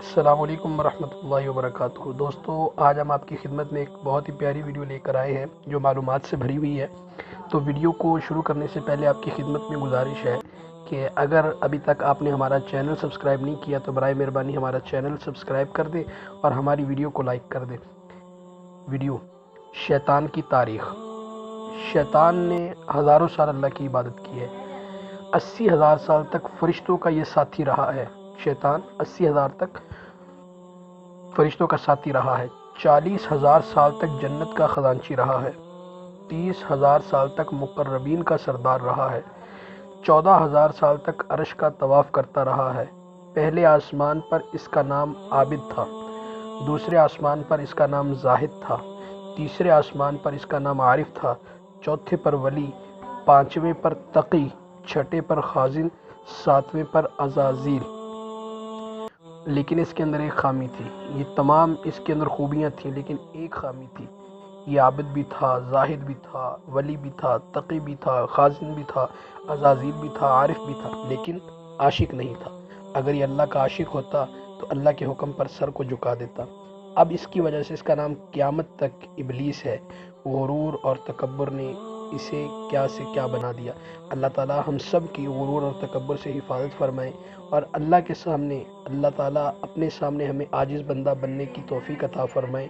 السلام علیکم ورحمۃ اللہ وبرکاتہ۔ دوستو، آج ہم آپ کی خدمت میں ایک بہت ہی پیاری ویڈیو لے کر آئے ہیں جو معلومات سے بھری ہوئی ہے۔ تو ویڈیو کو شروع کرنے سے پہلے آپ کی خدمت میں گزارش ہے کہ اگر ابھی تک آپ نے ہمارا چینل سبسکرائب نہیں کیا تو برائے مہربانی ہمارا چینل سبسکرائب کر دیں اور ہماری ویڈیو کو لائک کر دیں۔ ویڈیو: شیطان کی تاریخ۔ شیطان نے ہزاروں سال اللہ کی عبادت کی ہے۔ 80,000 سال تک فرشتوں کا یہ ساتھی رہا ہے۔ شیطان 80,000 تک فرشتوں کا ساتھی رہا ہے۔ 40,000 سال تک جنت کا خزانچی رہا ہے۔ 30,000 سال تک مقربین کا سردار رہا ہے۔ 14,000 سال تک عرش کا طواف کرتا رہا ہے۔ پہلے آسمان پر اس کا نام عابد تھا، دوسرے آسمان پر اس کا نام زاہد تھا، تیسرے آسمان پر اس کا نام عارف تھا، چوتھے پر ولی، پانچویں پر تقی، چھٹے پر خازن، ساتویں پر عزازیل۔ لیکن اس کے اندر ایک خامی تھی۔ یہ تمام اس کے اندر خوبیاں تھیں لیکن ایک خامی تھی۔ یہ عابد بھی تھا، زاہد بھی تھا، ولی بھی تھا، تقی بھی تھا، خازن بھی تھا، عزازیل بھی تھا، عارف بھی تھا، لیکن عاشق نہیں تھا۔ اگر یہ اللہ کا عاشق ہوتا تو اللہ کے حکم پر سر کو جھکا دیتا۔ اب اس کی وجہ سے اس کا نام قیامت تک ابلیس ہے۔ غرور اور تکبر نے اسے کیا سے کیا بنا دیا۔ اللہ تعالیٰ ہم سب کی غرور اور تکبر سے حفاظت فرمائے اور اللہ کے سامنے اللہ تعالیٰ اپنے سامنے ہمیں عاجز بندہ بننے کی توفیق عطا فرمائے۔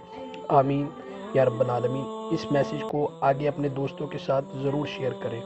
آمین یا رب العالمین۔ اس میسیج کو آگے اپنے دوستوں کے ساتھ ضرور شیئر کریں۔